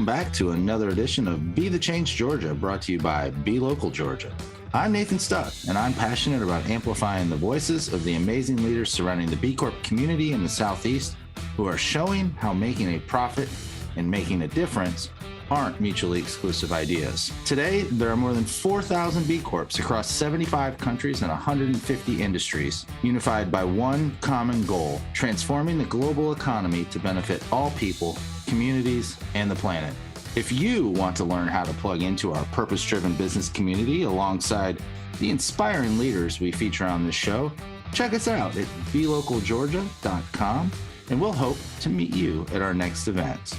back to another edition of Be the Change Georgia, brought to you by Be Local Georgia. I'm Nathan Stuck, and I'm passionate about amplifying the voices of the amazing leaders surrounding the B Corp community in the Southeast who are showing how making a profit and making a difference aren't mutually exclusive ideas. Today, there are more than 4,000 B Corps across 75 countries and 150 industries, unified by one common goal: transforming the global economy to benefit all people, communities, and the planet. If you want to learn how to plug into our purpose-driven business community alongside the inspiring leaders we feature on this show, check us out at belocalgeorgia.com, and we'll hope to meet you at our next event.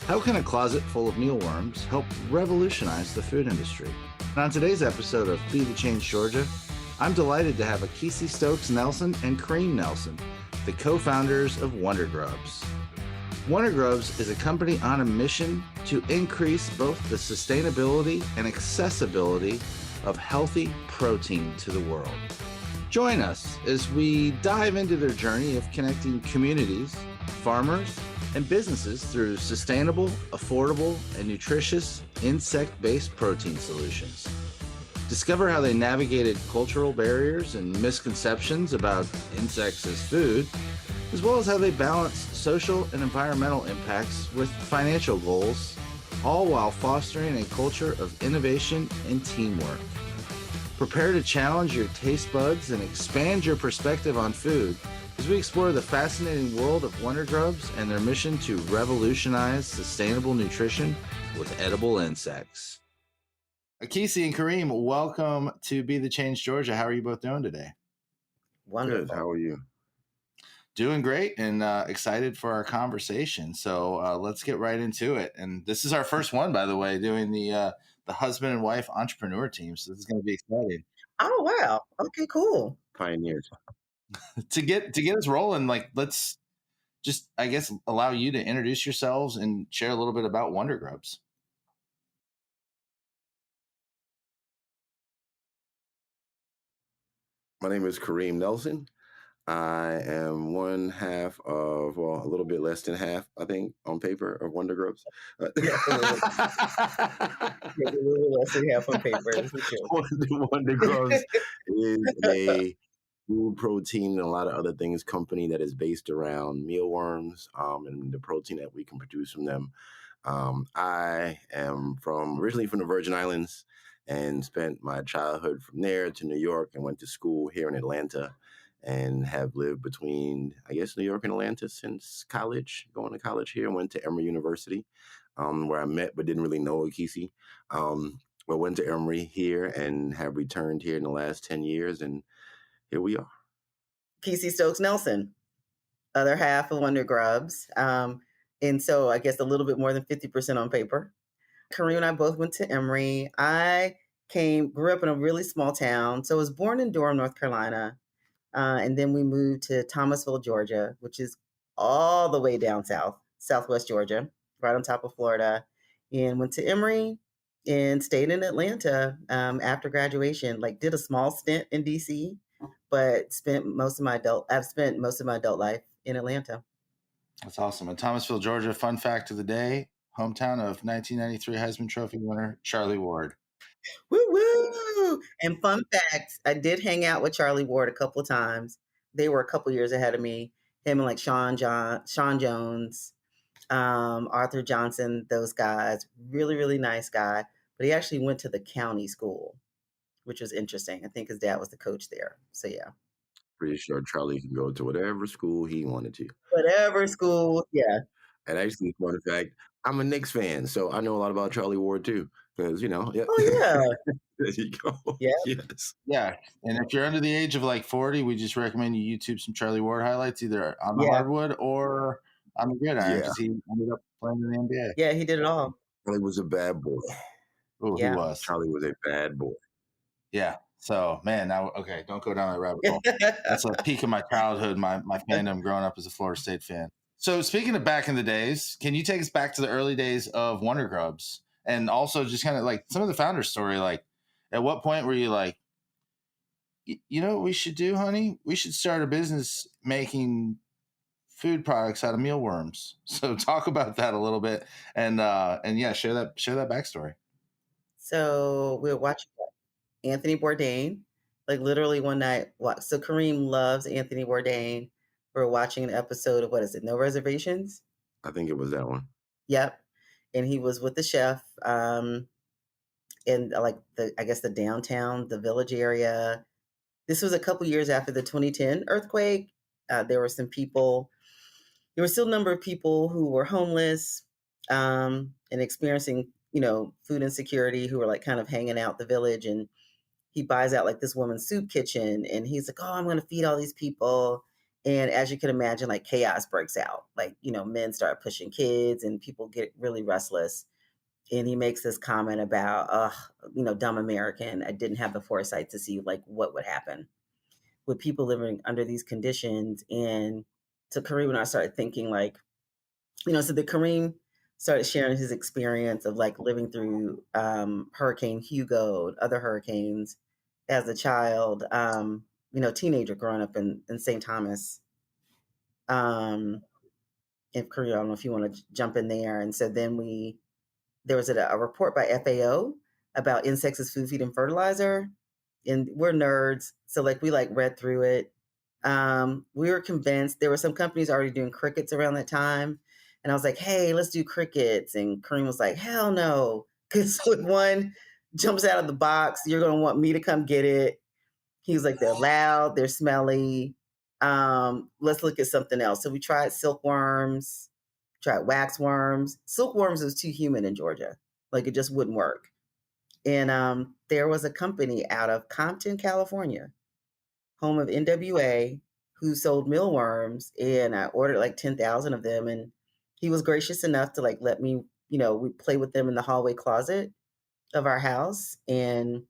How can a closet full of mealworms help revolutionize the food industry? And on today's episode of Be the Change Georgia, I'm delighted to have Akissi Stokes-Nelson and Karim Nelson, the co-founders of WunderGrubs. WunderGrubs is a company on a mission to increase both the sustainability and accessibility of healthy protein to the world. Join us as we dive into their journey of connecting communities, farmers, and businesses through sustainable, affordable, and nutritious insect-based protein solutions. Discover how they navigated cultural barriers and misconceptions about insects as food, as well as how they balance social and environmental impacts with financial goals, all while fostering a culture of innovation and teamwork. Prepare to challenge your taste buds and expand your perspective on food as we explore the fascinating world of WunderGrubs and their mission to revolutionize sustainable nutrition with edible insects. Akissi and Karim, welcome to Be the Change Georgia. How are you both doing today? Wonderful. Good. How are you? Doing great and excited for our conversation. So let's get right into it. And this is our first one, by the way, doing the husband and wife entrepreneur team. So this is going to be exciting. Oh, wow. Okay, cool. Pioneers. To get us rolling, like, let's just, I guess, allow you to introduce yourselves and share a little bit about WunderGrubs. My name is Karim Nelson. I am one half of, well, a little bit less than half, I think, on paper, of WunderGrubs. Yeah, a little less than half on paper. WunderGrubs is a food, protein, and a lot of other things company that is based around mealworms and the protein that we can produce from them. I am originally from the Virgin Islands and spent my childhood from there to New York and went to school here in Atlanta and have lived between, I guess, New York and Atlanta since college, going to college here, and went to Emory University, where I met but didn't really know Akissi. But went to Emory here and have returned here in the last 10 years, and here we are. Akissi Stokes-Nelson, other half of WunderGrubs. And so I guess a little bit more than 50% on paper. Karim and I both went to Emory. I grew up in a really small town. So I was born in Durham, North Carolina. And then we moved to Thomasville, Georgia, which is all the way down southwest Georgia, right on top of Florida. And went to Emory and stayed in Atlanta after graduation. Like, did a small stint in DC, but I've spent most of my adult life in Atlanta. That's awesome. And Thomasville, Georgia, fun fact of the day, hometown of 1993 Heisman Trophy winner Charlie Ward. Woo woo! And fun facts, I did hang out with Charlie Ward a couple of times. They were a couple years ahead of me. Him and like Sean Jones, Arthur Johnson, those guys. Really, really nice guy. But he actually went to the county school, which was interesting. I think his dad was the coach there. So yeah. Pretty sure Charlie can go to whatever school he wanted to. Whatever school, yeah. And actually, fun fact, I'm a Knicks fan, so I know a lot about Charlie Ward too. Because, yeah. Oh, yeah. There you go. Yeah. Yes. Yeah. And if you're under the age of like 40, we just recommend you YouTube some Charlie Ward highlights, either on the hardwood or on the gridiron, because he ended up playing in the NBA. Yeah, he did it all. Charlie was a bad boy. Oh, Yeah. he was. Charlie was a bad boy. Yeah. So, man, now, okay, don't go down that rabbit hole. That's a peak of my childhood, my fandom growing up as a Florida State fan. So, speaking of back in the days, can you take us back to the early days of WunderGrubs? And also just kind of like some of the founder story, like at what point were you like, you know what we should do, honey? We should start a business making food products out of mealworms. So talk about that a little bit, and yeah, share that backstory. So we were watching Anthony Bourdain, like literally one night. So Kareem loves Anthony Bourdain. We were watching an episode of what is it? No Reservations. I think it was that one. Yep, and he was with the chef in like I guess the downtown, the village area. This was a couple years after the 2010 earthquake. There were some people. There were still a number of people who were homeless and experiencing, food insecurity, who were like kind of hanging out the village. And he buys out like this woman's soup kitchen, and he's like, "Oh, I'm going to feed all these people." And as you can imagine, like chaos breaks out. Like, men start pushing kids, and people get really restless. And he makes this comment about, dumb American. I didn't have the foresight to see like what would happen with people living under these conditions. And so Kareem and I started thinking like, so the Kareem started sharing his experience of like living through Hurricane Hugo and other hurricanes as a child, teenager growing up in St. Thomas. If Kareem, I don't know if you want to jump in there. And so then there was a report by FAO about insects as food, feed, and fertilizer. And we're nerds. So like we like read through it. We were convinced. There were some companies already doing crickets around that time. And I was like, hey, let's do crickets. And Kareem was like, hell no. Because when one jumps out of the box, you're going to want me to come get it. He was like, they're loud, they're smelly. Let's look at something else. So we tried silkworms, tried waxworms. Silkworms was too humid in Georgia. Like it just wouldn't work. And there was a company out of Compton, California, home of NWA, who sold mealworms, and I ordered like 10,000 of them. And he was gracious enough to like let me, we play with them in the hallway closet of our house. And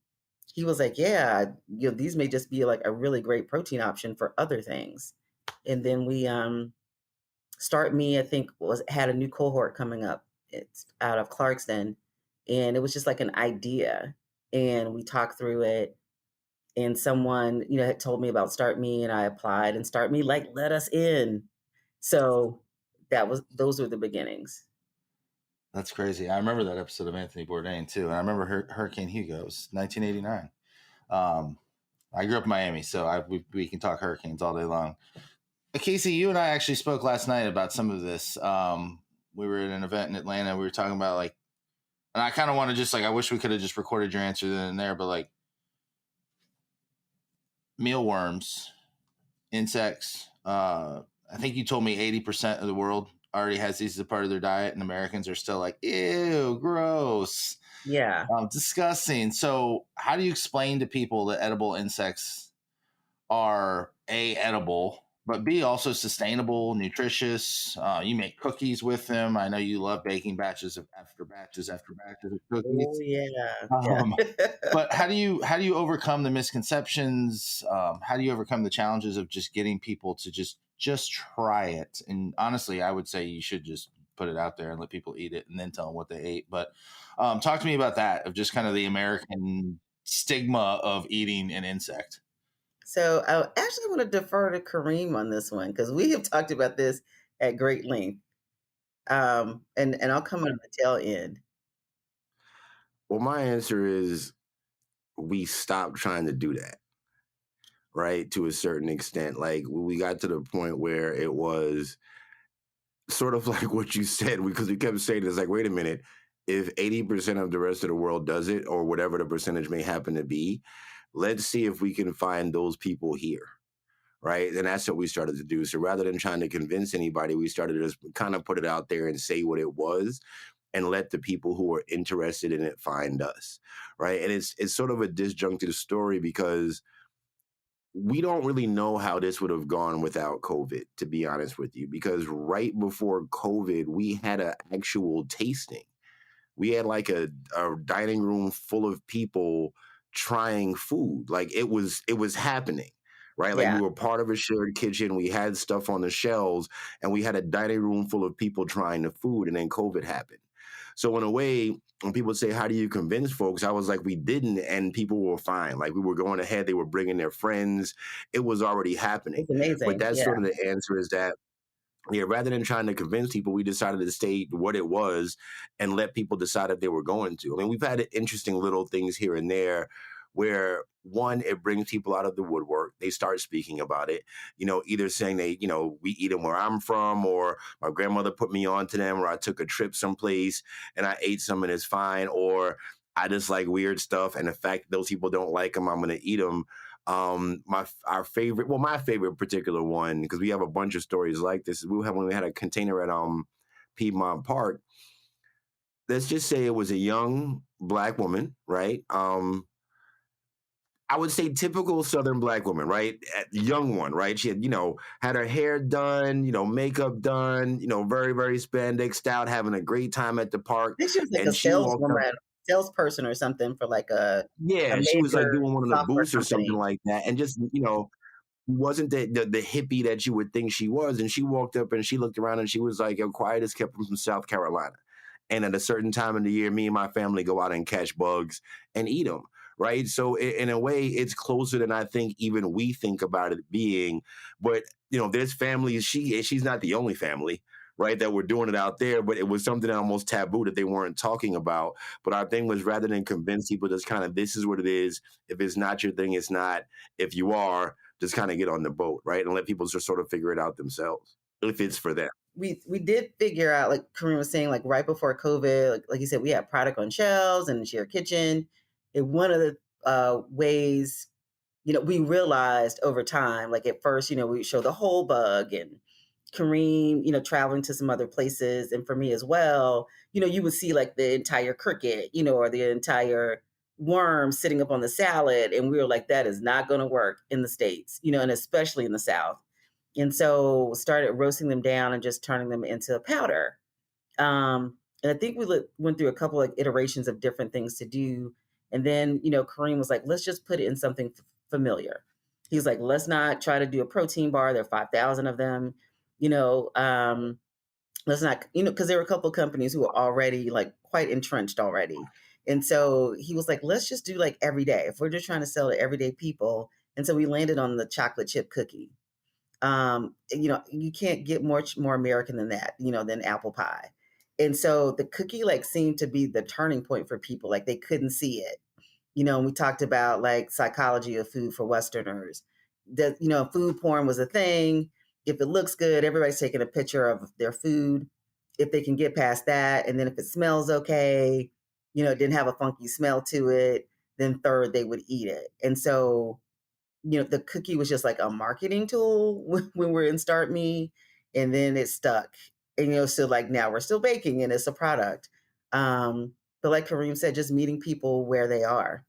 he was like, yeah, these may just be like a really great protein option for other things. And then we Start Me, I think, had a new cohort coming up. It's out of Clarkston. And it was just like an idea. And we talked through it. And someone, had told me about Start Me, and I applied, and Start Me like let us in. So those were the beginnings. That's crazy. I remember that episode of Anthony Bourdain too, and I remember Hurricane Hugo. It was 1989. I grew up in Miami, so we can talk hurricanes all day long. Akissi, you and I actually spoke last night about some of this. We were at an event in Atlanta. We were talking about like, and I kind of want to just like, I wish we could have just recorded your answer then and there, but like mealworms, insects. I think you told me 80% of the world already has these as a part of their diet, and Americans are still like, ew, gross. Yeah. Disgusting. So how do you explain to people that edible insects are A, edible, but B, also sustainable, nutritious? You make cookies with them. I know you love baking batches after batches of cookies. Oh yeah. But how do you overcome the misconceptions? How do you overcome the challenges of just getting people to just try it? And honestly, I would say you should just put it out there and let people eat it and then tell them what they ate. But talk to me about that, of just kind of the American stigma of eating an insect. So I actually want to defer to Kareem on this one, because we have talked about this at great length. And I'll come on the tail end. Well, my answer is we stopped trying to do that, right? To a certain extent. Like we got to the point where it was sort of like what you said, because we kept saying it's like, wait a minute, if 80% of the rest of the world does it, or whatever the percentage may happen to be, let's see if we can find those people here. Right. And that's what we started to do. So rather than trying to convince anybody, we started to just kind of put it out there and say what it was, and let the people who are interested in it find us. Right. And it's sort of a disjunctive story, because we don't really know how this would have gone without COVID, to be honest with you, because right before COVID, we had an actual tasting. We had like a dining room full of people trying food. Like it was happening, right? Like we were part of a shared kitchen. We had stuff on the shelves, and we had a dining room full of people trying the food, and then COVID happened. So in a way, when people say, how do you convince folks? I was like, we didn't, and people were fine. Like we were going ahead. They were bringing their friends. It was already happening. It's amazing. But that's sort of the answer, is that Yeah, rather than trying to convince people, we decided to state what it was and let people decide if they were going to. I mean, we've had interesting little things here and there where one, it brings people out of the woodwork. They start speaking about it, either saying we eat them where I'm from, or my grandmother put me on to them, or I took a trip someplace and I ate some and it's fine, or I just like weird stuff. And the fact that those people don't like them, I'm going to eat them. My favorite particular one, because we have a bunch of stories like this, is when we had a container at Piedmont Park. Let's just say it was a young Black woman, right? I would say typical Southern Black woman, right? Young one, right? She had her hair done, makeup done, very, very spandexed out, having a great time at the park. I think she was like a And she walked up. salesperson or something for like a Yeah, she was like major doing one of the software booths or something company. like that. And just, wasn't the hippie that you would think she was. And she walked up and she looked around and she was like, yo, quiet as kept from South Carolina. And at a certain time in the year, me and my family go out and catch bugs and eat them. Right. So in a way, it's closer than I think even we think about it being. But, there's families, she's not the only family, right, that were doing it out there. But it was something almost taboo that they weren't talking about. But our thing was, rather than convince people, just kind of, this is what it is. If it's not your thing, it's not. If you are, just kind of get on the boat, right? And let people just sort of figure it out themselves, if it's for them. We did figure out, like Karim was saying, like right before COVID, like you said, we had product on shelves and shared kitchen. And one of the ways, we realized over time, like at first, we show the whole bug, and Kareem, traveling to some other places, and for me as well, you would see like the entire cricket, or the entire worm sitting up on the salad. And we were like, that is not going to work in the States, and especially in the South. And so started roasting them down and just turning them into a powder. And I think we went through a couple of iterations of different things to do. And then, Kareem was like, let's just put it in something familiar. He's like, let's not try to do a protein bar. There are 5,000 of them, let's not, because there were a couple of companies who were already like quite entrenched already. And so he was like, let's just do like every day. If we're just trying to sell to everyday people. And so we landed on the chocolate chip cookie. You can't get much more American than that, than apple pie. And so the cookie like seemed to be the turning point for people. Like they couldn't see it, and we talked about like psychology of food for Westerners. That, food porn was a thing. If it looks good, everybody's taking a picture of their food. If they can get past that, and then if it smells okay, it didn't have a funky smell to it, then third, they would eat it. And so the cookie was just like a marketing tool when we're in Start Me, and then it stuck. And, so like now we're still baking and it's a product. But like Kareem said, just meeting people where they are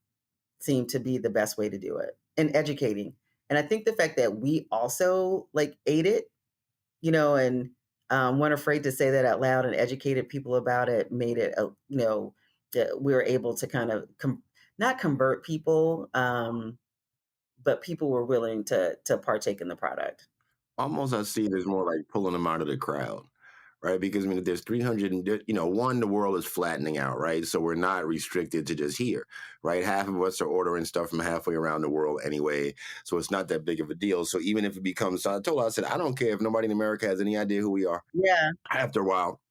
seemed to be the best way to do it, and educating. And I think the fact that we also like ate it, and weren't afraid to say that out loud and educated people about it, made it, that we were able to kind of not convert people, but people were willing to partake in the product. Almost I see it as more like pulling them out of the crowd, right? Because if there's 300, one, the world is flattening out, right? So we're not restricted to just here, right? Half of us are ordering stuff from halfway around the world anyway. So it's not that big of a deal. So even if it becomes, I told her, I said, I don't care if nobody in America has any idea who we are. Yeah. After a while,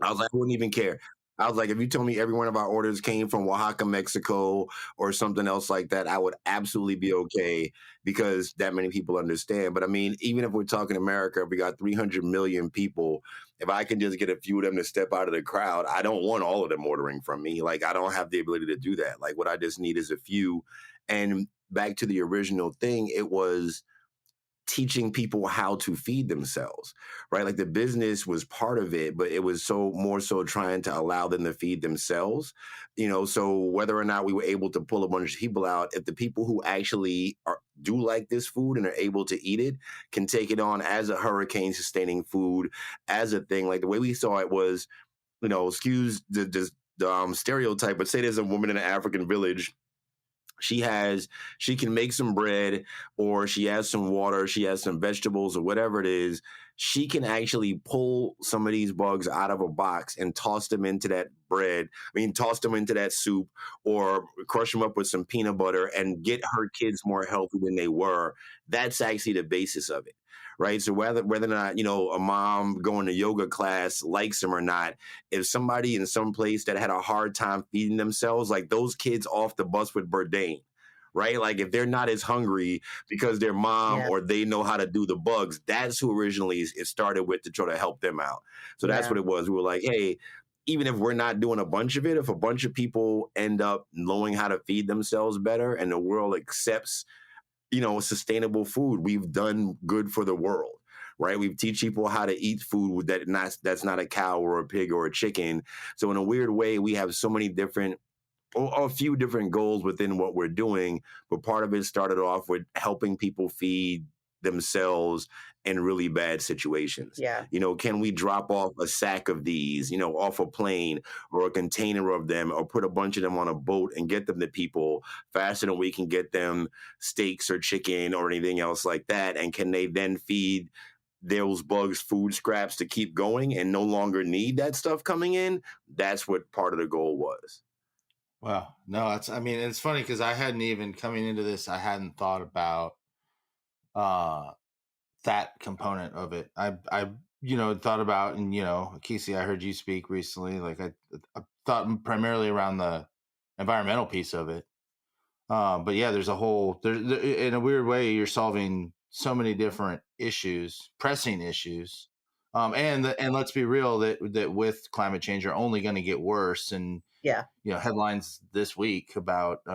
I was like, I wouldn't even care. I was like, if you told me every one of our orders came from Oaxaca, Mexico, or something else like that, I would absolutely be okay, because that many people understand. But I mean, even if we're talking America, we got 300 million people. If I can just get a few of them to step out of the crowd, I don't want all of them ordering from me. Like, I don't have the ability to do that. Like, what I just need is a few. And back to the original thing, it was teaching people how to feed themselves, right? Like the business was part of it, but it was so more so trying to allow them to feed themselves, so whether or not we were able to pull a bunch of people out, if the people who actually do like this food and are able to eat it can take it on as a hurricane sustaining food, as a thing, like the way we saw it was, excuse the stereotype, but say there's a woman in an African village. She can make some bread, or she has some water, she has some vegetables or whatever it is. She can actually pull some of these bugs out of a box and toss them into that bread. Toss them into that soup, or crush them up with some peanut butter and get her kids more healthy than they were. That's actually the basis of it. right? So whether or not, a mom going to yoga class likes them or not, if somebody in some place that had a hard time feeding themselves, like those kids off the bus with Bourdain, right? Like if they're not as hungry because their mom Yeah. or they know how to do the bugs, that's who originally it started with to try to help them out. So that's Yeah. what it was. We were like, hey, even if we're not doing a bunch of it, if a bunch of people end up knowing how to feed themselves better and the world accepts, sustainable food, we've done good for the world. Right, we teach people how to eat food that's not a cow or a pig or a chicken. So in a weird way, we have so many different or a few different goals within what we're doing, but part of it started off with helping people feed themselves in really bad situations. Yeah. Can we drop off a sack of these, off a plane or a container of them, or put a bunch of them on a boat and get them to people faster than we can get them steaks or chicken or anything else like that? And can they then feed those bugs food scraps to keep going and no longer need that stuff coming in? That's what part of the goal was. Wow. No, it's funny because I hadn't even coming into this, I hadn't thought about uh that component of it. I thought about, and Akissi, I heard you speak recently. Like I thought primarily around the environmental piece of it. But yeah, there's a whole in a weird way, you're solving so many different issues, pressing issues. And let's be real that with climate change are only going to get worse. And Yeah. headlines this week about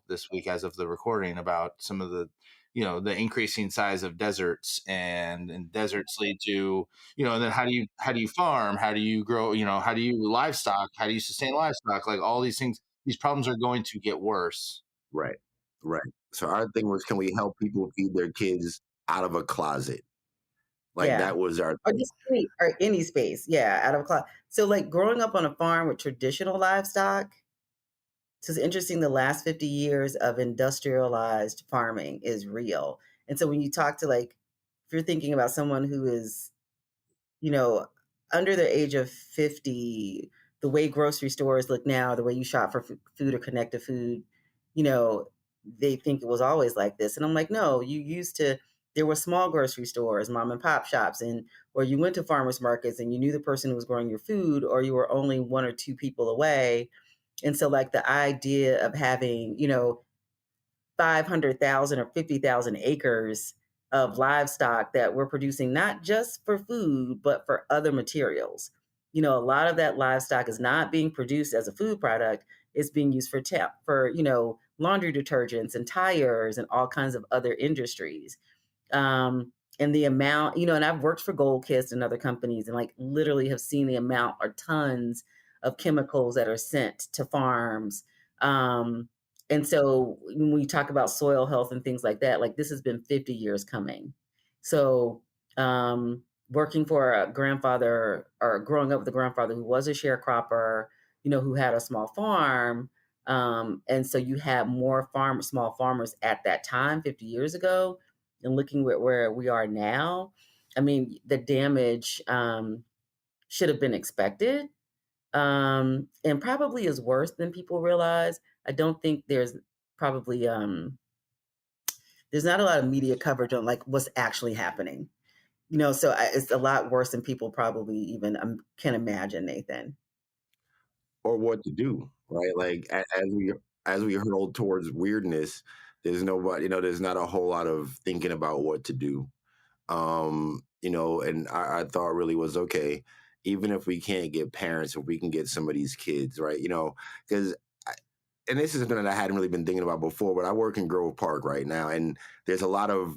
this week as of the recording, about some of the the increasing size of deserts, and deserts lead to and then how do you farm, how do you grow, how do you livestock, how do you sustain livestock, like all these things, these problems are going to get worse. Right. Right. So our thing was, can we help people feed their kids out of a closet? Like Yeah. that was our Or thing. just any space. Yeah. Out of a closet. So like growing up on a farm with traditional livestock, so it's interesting, the last 50 years of industrialized farming is real. And so when you talk to like, if you're thinking about someone who is, you know, under the age of 50, the way grocery stores look now, the way you shop for food or connected food, you know, they think it was always like this. And I'm like, no, there were small grocery stores, mom and pop shops, or you went to farmers markets and you knew the person who was growing your food, or you were only one or two people away. And so, like, the idea of having, 500,000 or 50,000 acres of livestock that we're producing not just for food, but for other materials. A lot of that livestock is not being produced as a food product. It's being used for laundry detergents and tires and all kinds of other industries. And the amount, and I've worked for Gold Kist and other companies and like literally have seen the amount or tons of chemicals that are sent to farms. And so when we talk about soil health and things like that, like this has been 50 years coming. So working for a grandfather or growing up with a grandfather who was a sharecropper, who had a small farm. And so you had more small farmers at that time, 50 years ago, and looking at where we are now. I mean, the damage should have been expected, and probably is worse than people realize. I don't think probably there's not a lot of media coverage on like what's actually happening. So it's a lot worse than people probably even can imagine, Nathan. Or what to do, right? Like as we hurtle towards weirdness, there's not a whole lot of thinking about what to do. And our thought really was, okay, even if we can't get parents, if we can get some of these kids, right? Because and this is something that I hadn't really been thinking about before, but I work in Grove Park right now, and there's a lot of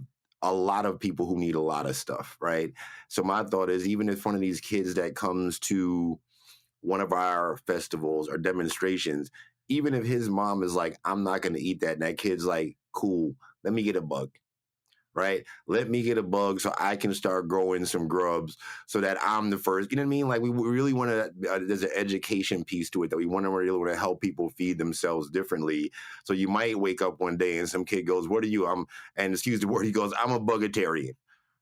people who need a lot of stuff, right? So my thought is, even if one of these kids that comes to one of our festivals or demonstrations, even if his mom is like, I'm not going to eat that, and that kid's like, cool, let me get a bug, right? Let me get a bug so I can start growing some grubs so that I'm the first. You know what I mean? Like we really want to. There's an education piece to it that we really want to help people feed themselves differently. So you might wake up one day and some kid goes, "What are you?" And excuse the word, he goes, "I'm a bugatarian."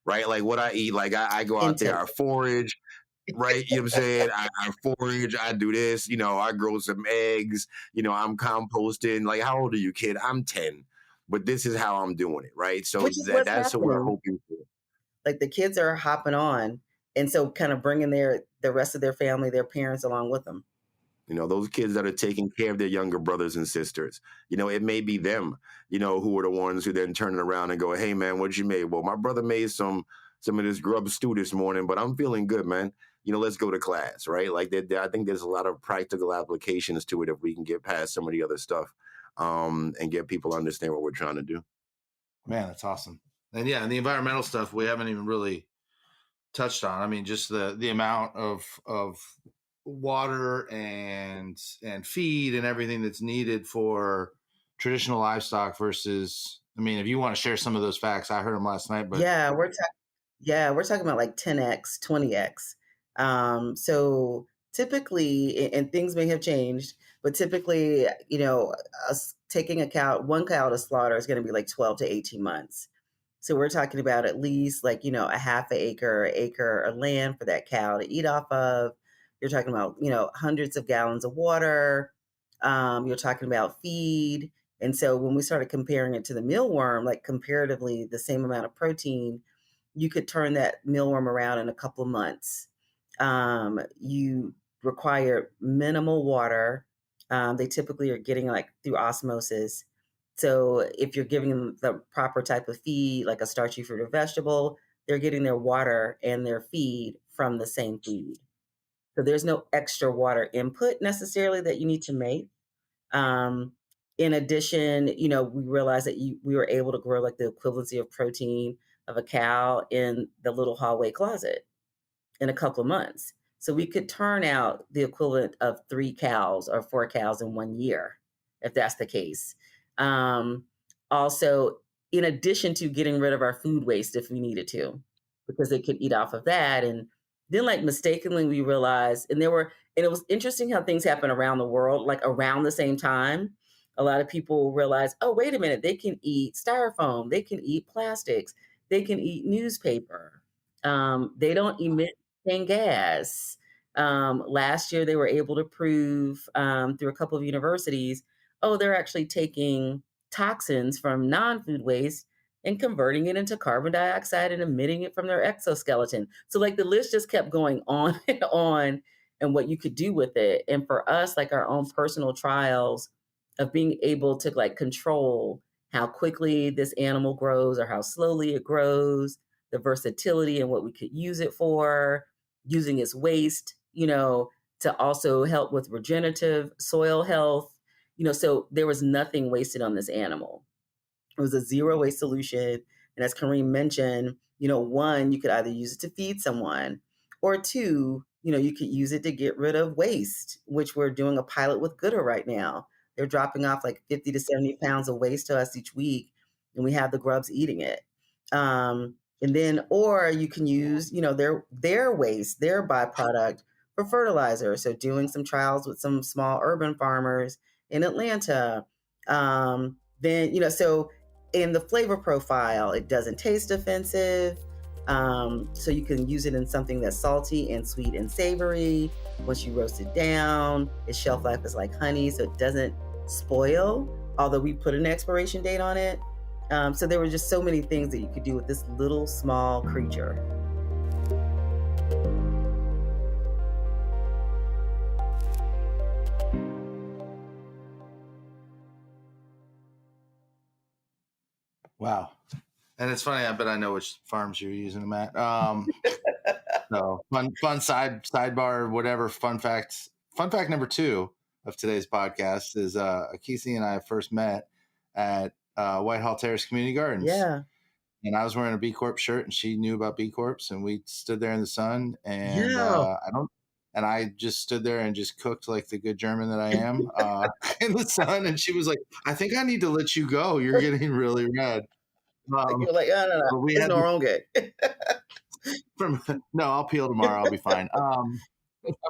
Right? Like what I eat, like I go out there, I Intended. forage, right? You know what I'm saying? I forage, I do this, I grow some eggs, I'm composting. Like, how old are you, kid? I'm 10. But this is how I'm doing it, right? So Which is what's that's what we're happening. hoping for. like the kids are hopping on. And so kind of bringing the rest of their family, their parents along with them. Those kids that are taking care of their younger brothers and sisters, it may be them, who are the ones who then turn it around and go, hey, man, what'd you make? Well, my brother made some of this grub stew this morning, but I'm feeling good, man. Let's go to class, right? Like I think there's a lot of practical applications to it if we can get past some of the other stuff and get people to understand what we're trying to do. Man, that's awesome. And yeah, and the environmental stuff we haven't even really touched on. I mean, just the amount of water and feed and everything that's needed for traditional livestock versus, I mean, if you want to share some of those facts, I heard them last night, but Yeah, we're talking about like 10x, 20x. So typically, and things may have changed, but typically, us taking one cow to slaughter is going to be like 12 to 18 months. So we're talking about at least like, a half an acre of land for that cow to eat off of. You're talking about, hundreds of gallons of water. You're talking about feed. And so when we started comparing it to the mealworm, like comparatively the same amount of protein, you could turn that mealworm around in a couple of months. You require minimal water. They typically are getting like through osmosis. So if you're giving them the proper type of feed, like a starchy fruit or vegetable, they're getting their water and their feed from the same feed. So there's no extra water input necessarily that you need to make. Um, in addition, we realized that we were able to grow like the equivalency of protein of a cow in the little hallway closet in a couple of months. So we could turn out the equivalent of 3 cows or 4 cows in 1 year, if that's the case. Also, in addition to getting rid of our food waste if we needed to, because they could eat off of that. And then like mistakenly we realized, and it was interesting how things happen around the world, like around the same time. A lot of people realize, oh, wait a minute, they can eat styrofoam, they can eat plastics, they can eat newspaper. They don't emit methane gas. Last year, they were able to prove through a couple of universities, oh, they're actually taking toxins from non-food waste and converting it into carbon dioxide and emitting it from their exoskeleton. So like the list just kept going on and on and what you could do with it. And for us, like our own personal trials of being able to like control how quickly this animal grows or how slowly it grows, the versatility and what we could use it for, using its waste, to also help with regenerative soil health. So there was nothing wasted on this animal. It was a zero waste solution. And as Karim mentioned, one, you could either use it to feed someone, or two, you could use it to get rid of waste, which we're doing a pilot with Gooder right now. They're dropping off like 50 to 70 pounds of waste to us each week, and we have the grubs eating it. And then, or you can use, their waste, their byproduct for fertilizer. So doing some trials with some small urban farmers in Atlanta. Then, so in the flavor profile, it doesn't taste offensive. So you can use it in something that's salty and sweet and savory. Once you roast it down, its shelf life is like honey, so it doesn't spoil, although we put an expiration date on it. So there were just so many things that you could do with this little small creature. wow. And it's funny, I bet I know which farms you're using them at. So fun sidebar, whatever. Fun fact number 2 of today's podcast is Akissi and I first met at Whitehall Terrace Community Gardens. Yeah. And I was wearing a B Corp shirt, and she knew about B Corps, and we stood there in the sun. And Yeah. I just stood there and just cooked like the good German that I am in the sun. And she was like, "I think I need to let you go. You're getting really red." You're like, no, it's no wrong good. No, I'll peel tomorrow. I'll be fine. I'm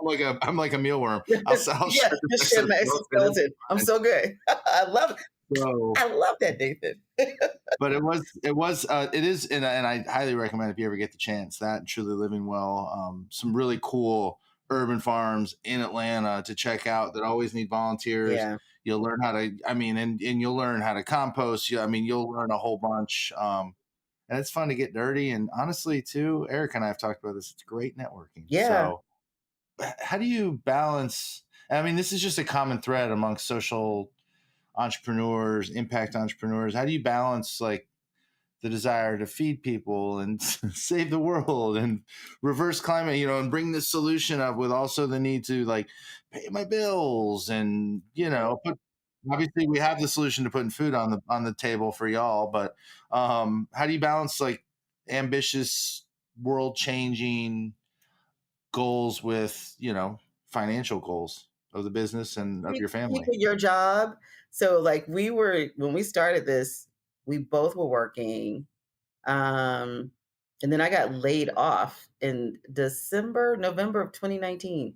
like a mealworm. I'll yeah, just shed my exoskeleton. I'm so good. I love it. So, I love that, Nathan. But it is, and I highly recommend if you ever get the chance, that and Truly Living Well, some really cool urban farms in Atlanta to check out that always need volunteers. Yeah. You'll learn how to, and you'll learn how to compost. You'll learn a whole bunch. and it's fun to get dirty. And honestly, too, Eric and I have talked about this. It's great networking. Yeah. So, how do you balance? I mean, this is just a common thread among social entrepreneurs, impact entrepreneurs. How do you balance like the desire to feed people and save the world and reverse climate, and bring this solution up with also the need to like pay my bills and, put, obviously we have the solution to putting food on the table for y'all, but how do you balance like ambitious world changing goals with, financial goals of the business and of your Keep family? with your job. So like when we started this, we both were working. Um, and then I got laid off in November of 2019,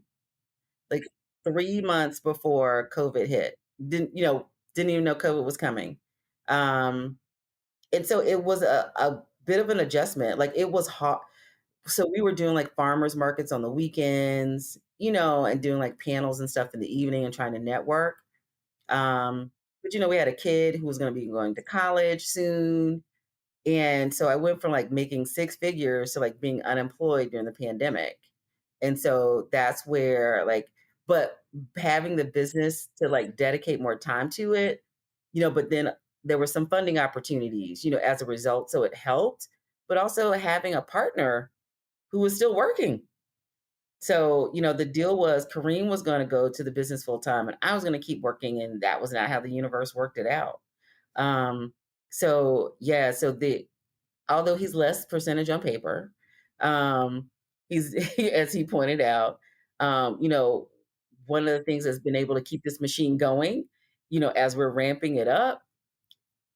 like 3 months before COVID hit. Didn't even know COVID was coming. Um, and so it was a bit of an adjustment. Like it was hot. So we were doing like farmers markets on the weekends, and doing like panels and stuff in the evening and trying to network. But we had a kid who was going to be going to college soon. And so I went from like making six figures to like being unemployed during the pandemic. And so that's where but having the business to like dedicate more time to it, but then there were some funding opportunities, as a result. So it helped, but also having a partner who was still working. So, the deal was Kareem was going to go to the business full time and I was going to keep working. And that was not how the universe worked it out. Um, so yeah, although he's less percentage on paper, he's as he pointed out, one of the things that's been able to keep this machine going, as we're ramping it up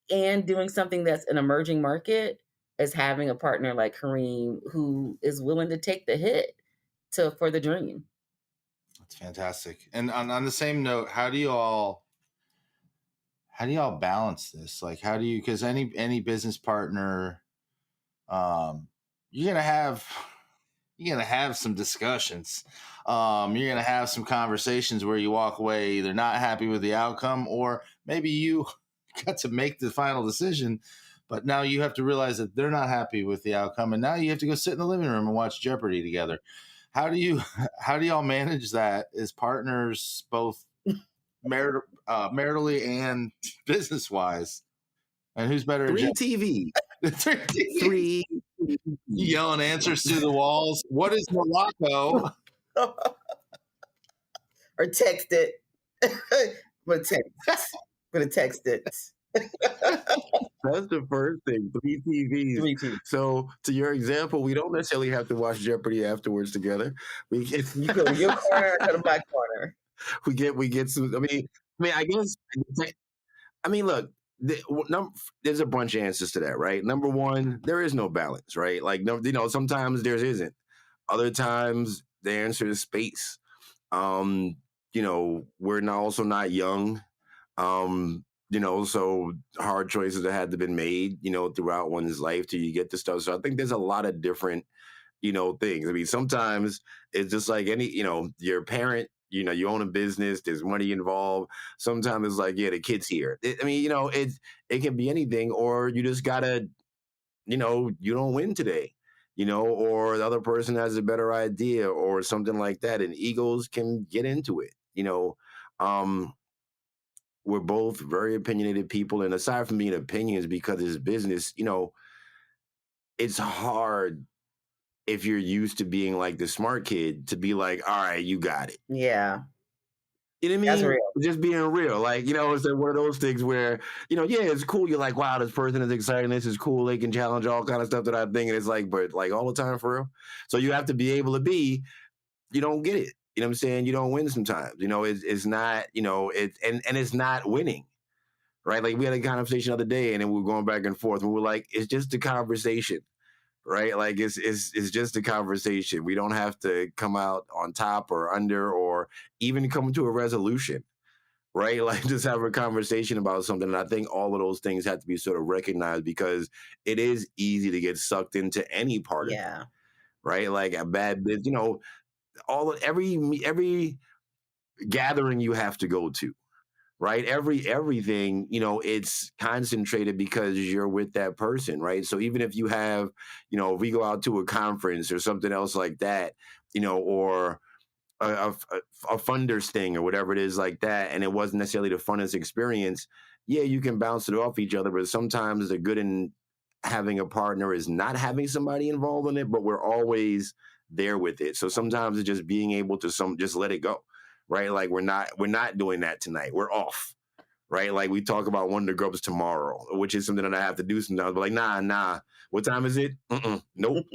and doing something that's an emerging market, is having a partner like Kareem who is willing to take the hit for the dream. That's fantastic. And on the same note, how do y'all balance this? Like, how do you? Because any business partner, um, you're gonna have some discussions. You're gonna have some conversations where you walk away either not happy with the outcome, or maybe you got to make the final decision, but now you have to realize that they're not happy with the outcome, and now you have to go sit in the living room and watch Jeopardy together. How do you how do y'all manage that as partners, both maritally and business wise? And who's better at Three TV. Jeopardy? Three. Yelling answers through the walls. What is Morocco? Or text it. but text it. That's the first thing. Three TVs. 3 So to your example, we don't necessarily have to watch Jeopardy afterwards together. We get You go to your corner, I go to my corner. we get some. I guess. Look. There's a bunch of answers to that, right? Number one, there is no balance, right? Like, no, sometimes there isn't. Other times, the answer is space. We're also not young. So hard choices that had to been made, throughout one's life till you get to stuff. So I think there's a lot of different, things. I mean, sometimes it's just like your parent, you own a business, there's money involved. Sometimes it's like, yeah, the kid's here. It can be anything, or you just gotta, you don't win today, or the other person has a better idea or something like that. And egos can get into it, we're both very opinionated people. And aside from being opinions, because it's business, it's hard if you're used to being like the smart kid to be like, all right, you got it. Yeah. You know what I That's mean? real. Just being real. Like, it's like one of those things where, yeah, it's cool. You're like, wow, this person is exciting. This is cool. They can challenge all kind of stuff that I think. And it's like, but like all the time for real. So you have to be able to you don't get it. You know what I'm saying? You don't win sometimes. It's not, and it's not winning. Right? Like we had a conversation the other day and then we were going back and forth and we were like, it's just a conversation. Right? Like it's just a conversation. We don't have to come out on top or under or even come to a resolution. Right? Like just have a conversation about something. And I think all of those things have to be sort of recognized because it is easy to get sucked into any part of it. Yeah. Right? Like a bad bit, every gathering you have to go to. right? Everything, it's concentrated because you're with that person, right? So even if you have, if we go out to a conference or something else like that, or a funders thing or whatever it is like that, and it wasn't necessarily the funnest experience, yeah, you can bounce it off each other, but sometimes the good in having a partner is not having somebody involved in it, but we're always there with it. So sometimes it's just being able to just let it go, right? Like we're not doing that tonight. We're off, right? Like we talk about WunderGrubs tomorrow, which is something that I have to do sometimes. But like, nah. What time is it? Nope.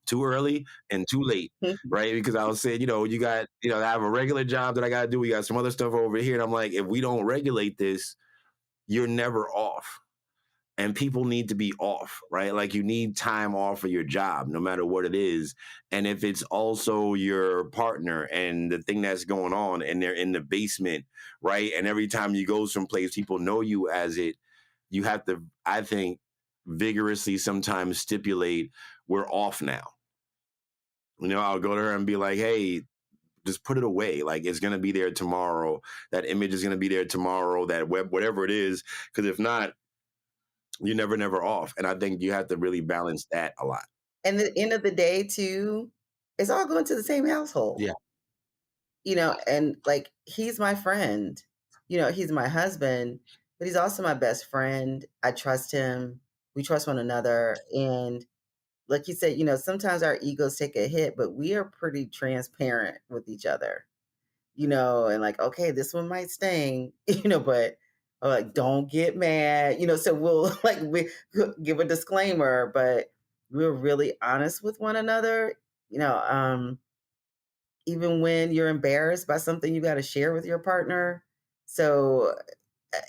Too early and too late, right? Because I was saying, you got, I have a regular job that I got to do. We got some other stuff over here. And I'm like, if we don't regulate this, you're never off. And people need to be off, right? Like you need time off for your job, no matter what it is. And if it's also your partner and the thing that's going on and they're in the basement, right? And every time you go someplace, people know you as it, you have to, I think, vigorously sometimes stipulate, we're off now. I'll go to her and be like, hey, just put it away. Like it's going to be there tomorrow. That image is going to be there tomorrow, that web, whatever it is. Because if not, you're never off. And I think you have to really balance that a lot. And at the end of the day, too, it's all going to the same household. Yeah. And like he's my friend, he's my husband, but he's also my best friend. I trust him. We trust one another. And like you said, sometimes our egos take a hit, but we are pretty transparent with each other, and like, okay, this one might sting, but like, don't get mad, so we'll like, we give a disclaimer, but we're really honest with one another, even when you're embarrassed by something you got to share with your partner. So, uh,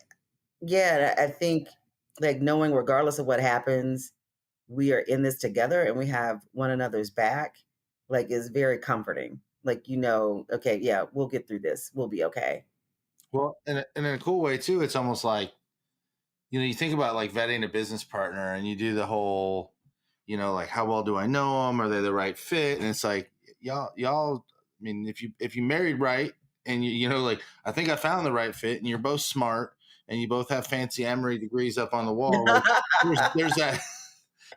yeah, I think like knowing regardless of what happens, we are in this together and we have one another's back, like is very comforting. Like, okay, yeah, we'll get through this. We'll be okay. Well, and in a cool way too, it's almost like, you think about like vetting a business partner and you do the whole, like how well do I know them? Are they the right fit? And it's like, y'all, I mean, if you married right and like, I think I found the right fit and you're both smart and you both have fancy Emory degrees up on the wall. Like, there's that.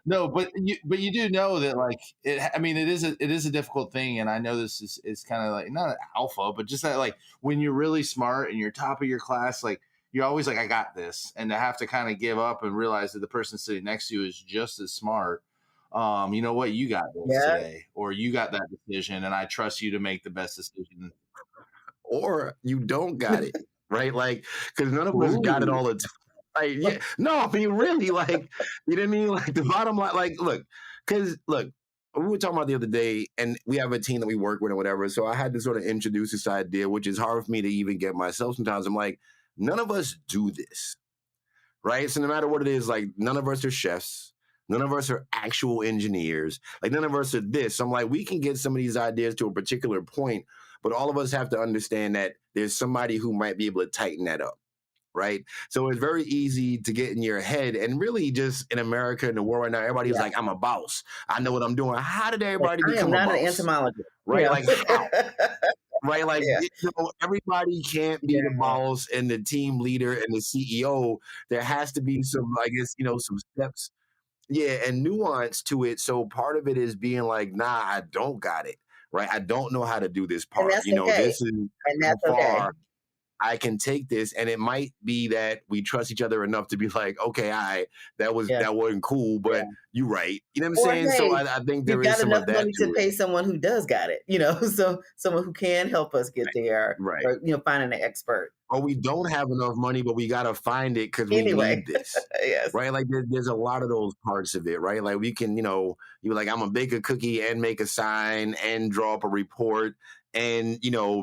No, but you do know that like I mean, it is a difficult thing, and I know this is kind of like not an alpha, but just that like when you're really smart and you're top of your class, like you're always like, I got this, and to have to kind of give up and realize that the person sitting next to you is just as smart. You know what, you got this today, or you got that decision, and I trust you to make the best decision. Or you don't got it, right? Like, because none of us got it all the time. Like, yeah, no, I mean, really, like, you know what I mean? Like, the bottom line, like, look, we were talking about the other day, and we have a team that we work with or whatever. So I had to sort of introduce this idea, which is hard for me to even get myself sometimes. I'm like, none of us do this, right? So no matter what it is, like, none of us are chefs. None of us are actual engineers. Like, none of us are this. So I'm like, we can get some of these ideas to a particular point, but all of us have to understand that there's somebody who might be able to tighten that up. Right. So it's very easy to get in your head. And really just in America, in the world right now, everybody's like, I'm a boss. I know what I'm doing. How did everybody become a boss? I am not an entomologist. Right. Like, how? Right. Like, everybody can't be the boss and the team leader and the CEO. There has to be some, I guess, some steps. Yeah. And nuance to it. So part of it is being like, nah, I don't got it. Right. I don't know how to do this part. And that's okay. This is how far I can take this. And it might be that we trust each other enough to be like, okay, that wasn't cool, but you right. You know what I'm saying? Hey, so I think there is some of that money to pay someone who does got it, so someone who can help us get there, right? Or finding an expert. Or we don't have enough money, but we got to find it because we need this. Yes. Right? Like there's a lot of those parts of it, right? Like we can, you're like, I'm gonna bake a cookie and make a sign and draw up a report and,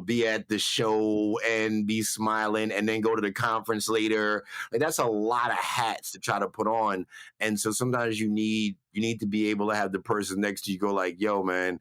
be at the show and be smiling and then go to the conference later. Like that's a lot of hats to try to put on. And so sometimes you need to be able to have the person next to you go like, yo, man,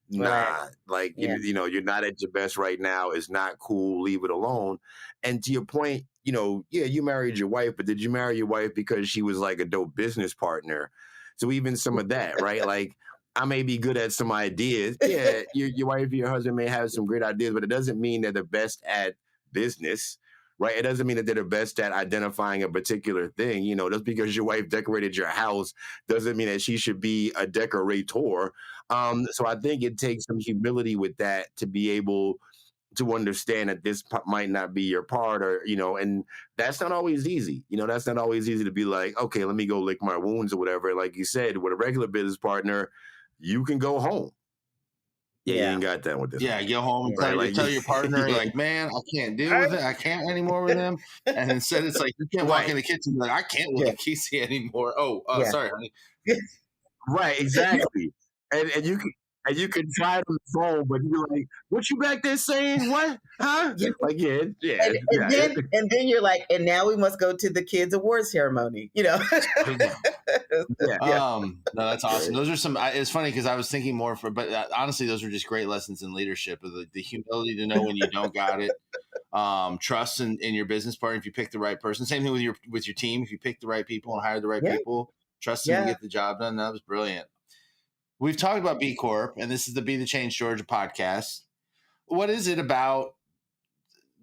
nah, like, you're not at your best right now. It's not cool. Leave it alone. And to your point, you married your wife, but did you marry your wife because she was like a dope business partner? So even some of that, right? Like I may be good at some ideas. Yeah, your wife or your husband may have some great ideas, but it doesn't mean they're the best at business, right? It doesn't mean that they're the best at identifying a particular thing. You know, just because your wife decorated your house doesn't mean that she should be a decorator. So I think it takes some humility with that to be able to understand that this might not be your part, or and that's not always easy. That's not always easy to be like, okay, let me go lick my wounds or whatever. Like you said, with a regular business partner, you can go home. Yeah, you Yeah. ain't got that with this Yeah, one. go home and Yeah. Right, like tell your partner, yeah. like, man, I can't deal with it. I can't anymore with him. And instead, it's like you can't walk in Right, the kitchen and be like, I can't look Yeah. at Akissi anymore. Oh, Yeah. sorry, honey. right, exactly. And you can try it on the phone, but you're like, what you back there saying? What? Huh? Yeah. Like, yeah, yeah, And, and yeah. then and then you're like, and now we must go to the kids' award ceremony. Yeah. Yeah. No, that's awesome. Right. Those are some. It's funny because I was thinking more but honestly, those are just great lessons in leadership. Of the humility to know when you don't got it. Trust in your business partner if you pick the right person. Same thing with your team. If you pick the right people and hire the right Yeah. people, trust them to Yeah. get the job done. That was brilliant. We've talked about B Corp, and this is the Be the Change Georgia podcast. What is it about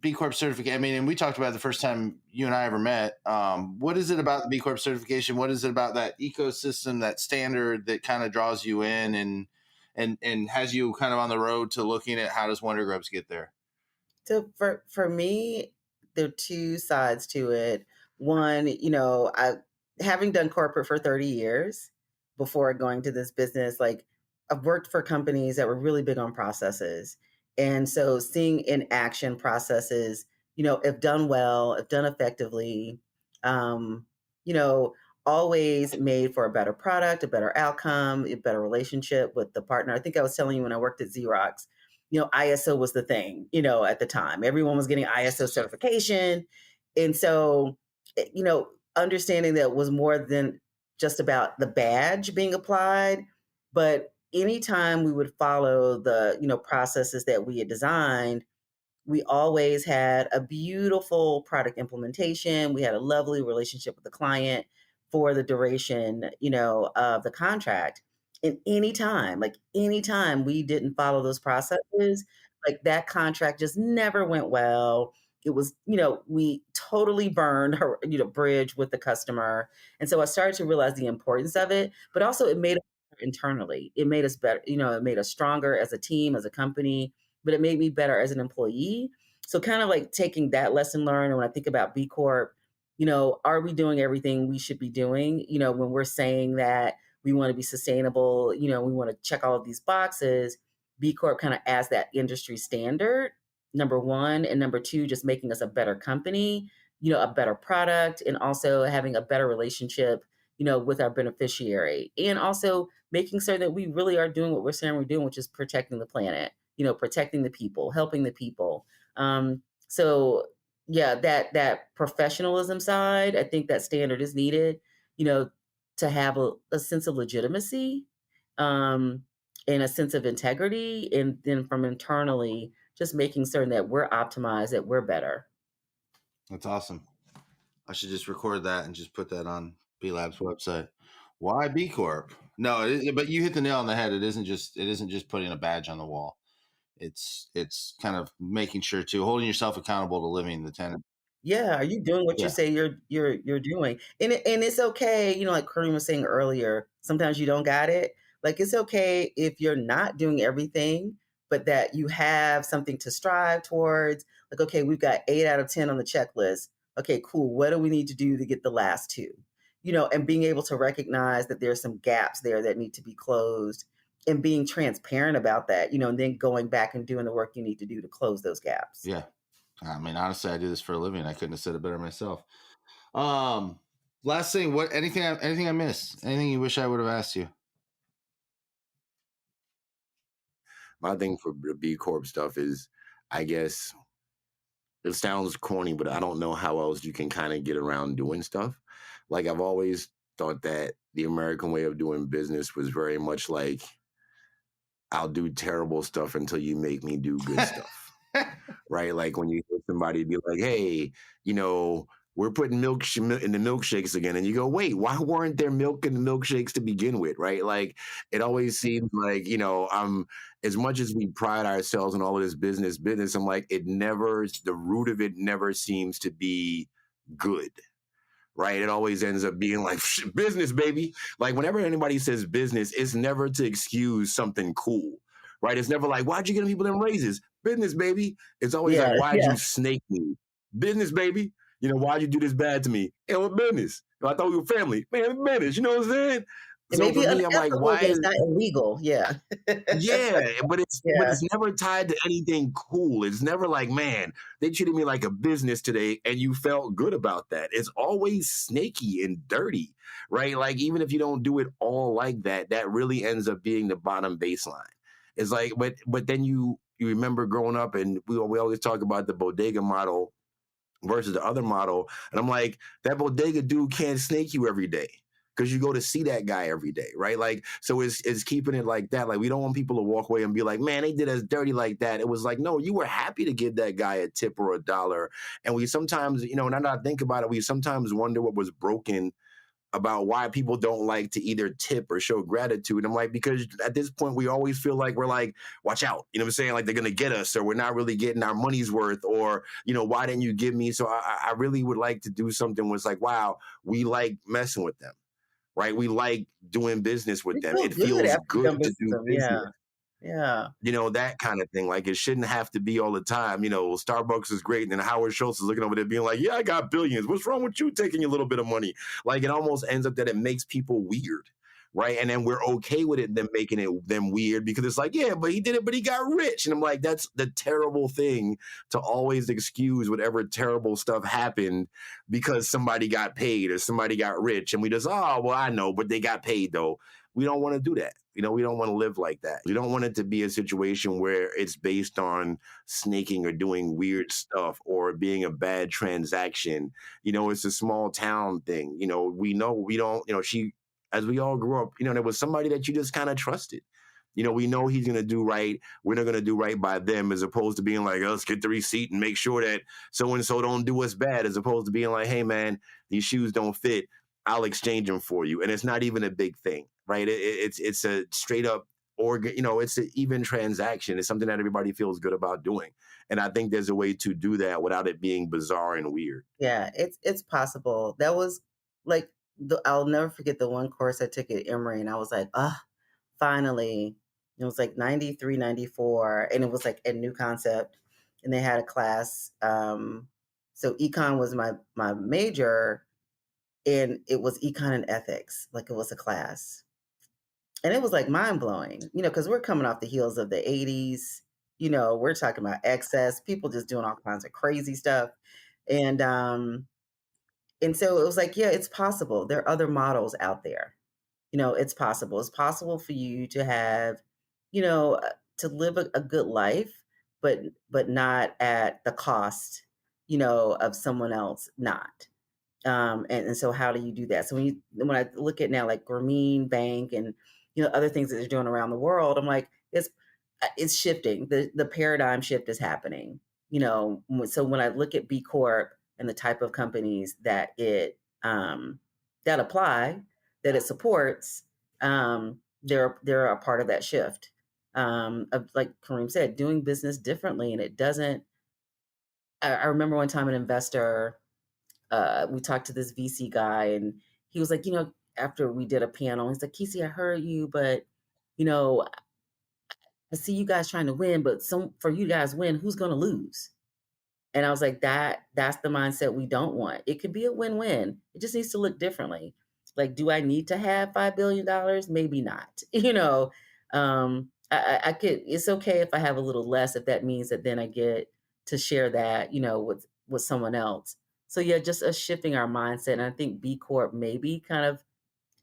B Corp certification? I mean, and we talked about it the first time you and I ever met. What is it about the B Corp certification? What is it about that ecosystem, that standard that kind of draws you in and has you kind of on the road to looking at how does WunderGrubs get there? So for me, there are two sides to it. One, I having done corporate for 30 years before going to this business, like I've worked for companies that were really big on processes. And so seeing in action processes, if done well, if done effectively, um, you know, always made for a better product, a better outcome, a better relationship with the partner. I think I was telling you when I worked at Xerox, ISO was the thing, at the time. Everyone was getting ISO certification. And so, understanding that was more than just about the badge being applied, but anytime we would follow the, processes that we had designed, we always had a beautiful product implementation. We had a lovely relationship with the client for the duration, of the contract. And anytime we didn't follow those processes, like that contract just never went well. It was, we totally burned her, bridge with the customer. And so I started to realize the importance of it, but also it made us better internally. It made us better, it made us stronger as a team, as a company, but it made me better as an employee. So kind of like taking that lesson learned, and when I think about B Corp, are we doing everything we should be doing? When we're saying that we want to be sustainable, we want to check all of these boxes, B Corp kind of as that industry standard, number one, and number two, just making us a better company, a better product, and also having a better relationship, with our beneficiary, and also making sure that we really are doing what we're saying we're doing, which is protecting the planet, protecting the people, helping the people. So yeah, that professionalism side, I think that standard is needed, you know, to have a sense of legitimacy, um, and a sense of integrity, and then from internally, just making certain that we're optimized, that we're better. That's awesome. I should just record that and just put that on B Lab's website. Why B Corp? No, but you hit the nail on the head. It isn't just putting a badge on the wall. It's kind of making sure too, holding yourself accountable to living the tenant. Yeah, are you doing what you Yeah. say you're doing? And it's okay, like Karim was saying earlier, sometimes you don't got it. Like it's okay if you're not doing everything, but that you have something to strive towards. Like, okay, we've got 8 out of 10 on the checklist. Okay, cool. What do we need to do to get the last 2? And being able to recognize that there's some gaps there that need to be closed, and being transparent about that, and then going back and doing the work you need to do to close those gaps. Yeah. I mean, honestly, I do this for a living. I couldn't have said it better myself. Last thing, anything I missed? Anything you wish I would have asked you? My thing for the B Corp stuff is, I guess, it sounds corny, but I don't know how else you can kind of get around doing stuff. Like, I've always thought that the American way of doing business was very much like, I'll do terrible stuff until you make me do good stuff. Right? Like when you hear somebody be like, hey, we're putting milk in the milkshakes again. And you go, wait, why weren't there milk in the milkshakes to begin with, right? Like, it always seems like, as much as we pride ourselves in all of this business, I'm like, the root of it never seems to be good. Right. It always ends up being like business, baby. Like, whenever anybody says business, it's never to excuse something cool. Right. It's never like, why'd you give people them raises? Business, baby. It's always Yeah, like, why'd yeah. you snake me? Business, baby. Why'd you do this bad to me? It was business. I thought we were family. Man, business. You know what I'm saying? It So may for be me, I'm like, unethical, why but is it's not illegal. Yeah. yeah, but Yeah. it's never tied to anything cool. It's never like, man, they treated me like a business today and you felt good about that. It's always snaky and dirty, right? Like, even if you don't do it all like that, that really ends up being the bottom baseline. It's like, but then you remember growing up, and we always talk about the bodega model versus the other model. And I'm like, that bodega dude can't snake you every day because you go to see that guy every day, right? Like, so it's keeping it like that. Like, we don't want people to walk away and be like, man, they did us dirty like that. It was like, no, you were happy to give that guy a tip or a dollar. And we sometimes, and I think about it, we sometimes wonder what was broken about why people don't like to either tip or show gratitude. I'm like, because at this point, we always feel like we're like, watch out. You know what I'm saying? Like, they're going to get us, or we're not really getting our money's worth, or, why didn't you give me? So I really would like to do something where it's like, wow, we like messing with them, right? We like doing business with You them. feel It good feels after you've done good to business do with them. Yeah. business. Yeah. That kind of thing. Like, it shouldn't have to be all the time. Starbucks is great. And then Howard Schultz is looking over there being like, yeah, I got billions. What's wrong with you taking a little bit of money? Like, it almost ends up that it makes people weird. Right. And then we're okay with it, them making them weird, because it's like, yeah, but he did it, but he got rich. And I'm like, that's the terrible thing, to always excuse whatever terrible stuff happened because somebody got paid or somebody got rich. And we just, oh, well, I know, but they got paid though. We don't want to do that. We don't want to live like that. We don't want it to be a situation where it's based on snaking or doing weird stuff or being a bad transaction. It's a small town thing. We know we don't, as we all grew up, there was somebody that you just kind of trusted. We know he's going to do right. We're not going to do right by them, as opposed to being like, oh, let's get the receipt and make sure that so-and-so don't do us bad, as opposed to being like, hey, man, these shoes don't fit. I'll exchange them for you. And it's not even a big thing, right? It's a straight up it's an even transaction. It's something that everybody feels good about doing. And I think there's a way to do that without it being bizarre and weird. Yeah. It's possible. That was like, I'll never forget the one course I took at Emory, and I was like, finally. It was like 93, 94, and it was like a new concept. And they had a class. So econ was my major, and it was econ and ethics. Like, it was a class. And it was like mind blowing, because we're coming off the heels of the 80s. We're talking about excess, people just doing all kinds of crazy stuff. And so it was like, yeah, it's possible. There are other models out there. It's possible. It's possible for you to have, to live a good life, but not at the cost, of someone else not. And so how do you do that? So when I look at now, like Grameen Bank and, other things that they're doing around the world, I'm like, it's shifting. The paradigm shift is happening. So when I look at B Corp and the type of companies that it that apply, that it supports, they're a part of that shift. Of, like Karim said, doing business differently, and it doesn't. I remember one time an investor, we talked to this VC guy, and he was like, after we did a panel, he's like, Akissi, I heard you, but I see you guys trying to win, but for you guys to win, who's going to lose? And I was like, that's the mindset we don't want. It could be a win-win. It just needs to look differently. Like, do I need to have $5 billion? Maybe not. I could, it's okay if I have a little less, if that means that then I get to share that, with someone else. So yeah, just us shifting our mindset. And I think B Corp maybe kind of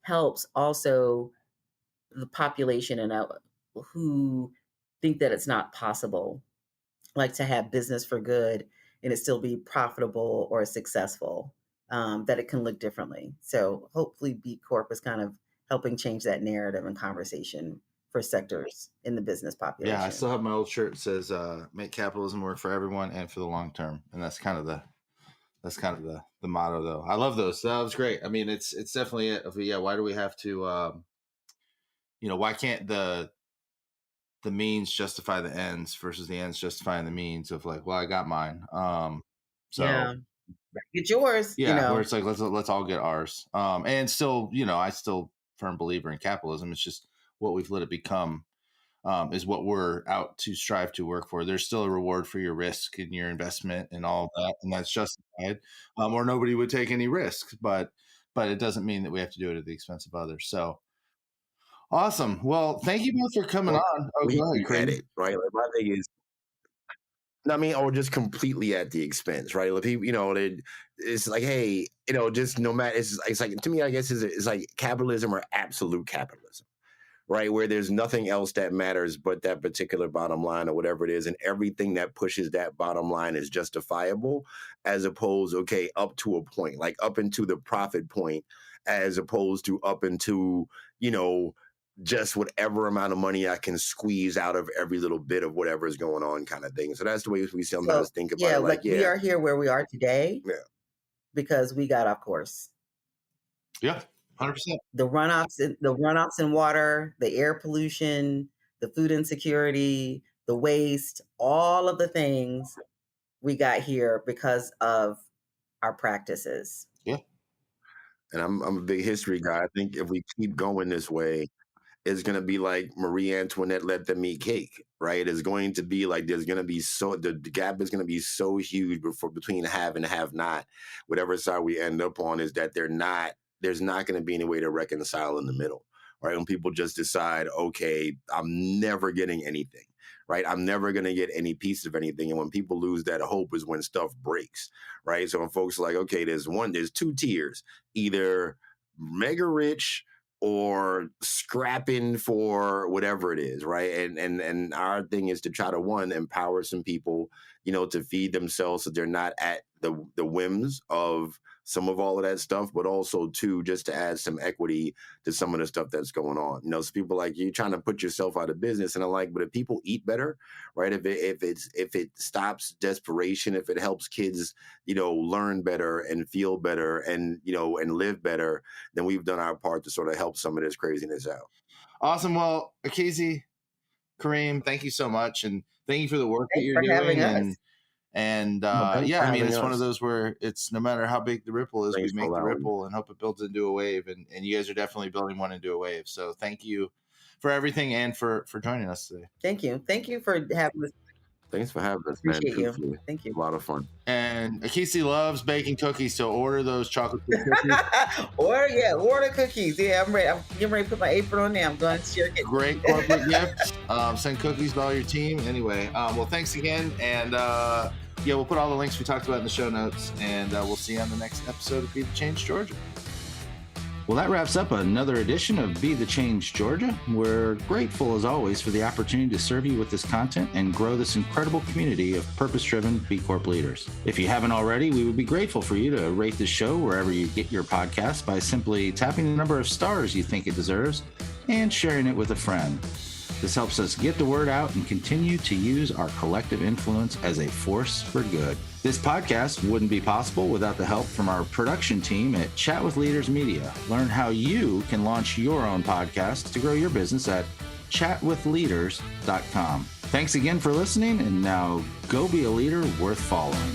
helps also the population and who think that it's not possible, like to have business for good and it still be profitable or successful, that it can look differently. So hopefully B Corp is kind of helping change that narrative and conversation for sectors in the business population. Yeah, I still have my old shirt that says make capitalism work for everyone and for the long term. And that's kind of That's kind of the motto, though. I love those. That was great. I mean, it's definitely it. Yeah. Why do we have to? Why can't the means justify the ends versus the ends justifying the means of like, well, I got mine. So Yeah. Get yours, yeah, where it's like let's all get ours. And still, I still firm believer in capitalism. It's just what we've let it become. Is what we're out to strive to work for. There's still a reward for your risk and your investment and all of that, and that's justified. Or nobody would take any risks, but it doesn't mean that we have to do it at the expense of others. So awesome. Well, thank you both for coming Or on. Oh, go ahead, at Kareem. it, right? Like my thing is, I mean, or just completely at the expense, right? Like people, it's like, hey, just no matter. It's like to me, I guess it's like capitalism or absolute capitalism, right? Where there's nothing else that matters but that particular bottom line or whatever it is, and everything that pushes that bottom line is justifiable, as opposed, okay, up to a point, like up into the profit point, as opposed to up into, just whatever amount of money I can squeeze out of every little bit of whatever is going on kind of thing. So that's the way we sometimes So think about yeah, it. like we are here where we are today Yeah. because we got off course. Yeah, 100%. The runoffs in water, the air pollution, the food insecurity, the waste, all of the things we got here because of our practices. Yeah. And I'm a big history guy. I think if we keep going this way, it's going to be like Marie Antoinette let them eat cake, right? It's going to be like there's going to be the gap is going to be so huge between have and have not. Whatever side we end up on is that there's not going to be any way to reconcile in the middle, right? When people just decide, okay, I'm never getting anything, right? I'm never going to get any piece of anything. And when people lose that hope is when stuff breaks, right? So when folks are like, okay, there's two tiers, either mega rich or scrapping for whatever it is, right? And our thing is to try to empower some people, to feed themselves so they're not at the whims of some of all of that stuff, but also too, just to add some equity to some of the stuff that's going on. So people like, you're trying to put yourself out of business, and I'm like, but if people eat better, right? If it stops desperation, if it helps kids, learn better and feel better and and live better, then we've done our part to sort of help some of this craziness out. Awesome. Well, Akissi, Kareem, thank you so much, and thank you for the work that you're for having doing. us. And thanks yeah, for I mean, having it's one of us. those where it's no matter how big the ripple is, Thanks we for make the allowing me. ripple and hope it builds into a wave. And you guys are definitely building one into a wave. So thank you for everything and for joining us today. Thank you. Thank you for having us. Thanks for having us, man. Appreciate you. Truthfully. Thank you. A lot of fun. And Akissi loves baking cookies, so order those chocolate chip cookies. Order cookies. Yeah, I'm ready. I'm getting ready to put my apron on now. I'm going to share it. Great corporate gift. Send cookies to all your team. Anyway, well, thanks again. And yeah, we'll put all the links we talked about in the show notes, and we'll see you on the next episode of Be the Change Georgia. Well, that wraps up another edition of Be the Change Georgia. We're grateful, as always, for the opportunity to serve you with this content and grow this incredible community of purpose-driven B Corp leaders. If you haven't already, we would be grateful for you to rate this show wherever you get your podcasts by simply tapping the number of stars you think it deserves and sharing it with a friend. This helps us get the word out and continue to use our collective influence as a force for good. This podcast wouldn't be possible without the help from our production team at Chat with Leaders Media. Learn how you can launch your own podcast to grow your business at chatwithleaders.com. Thanks again for listening, and now go be a leader worth following.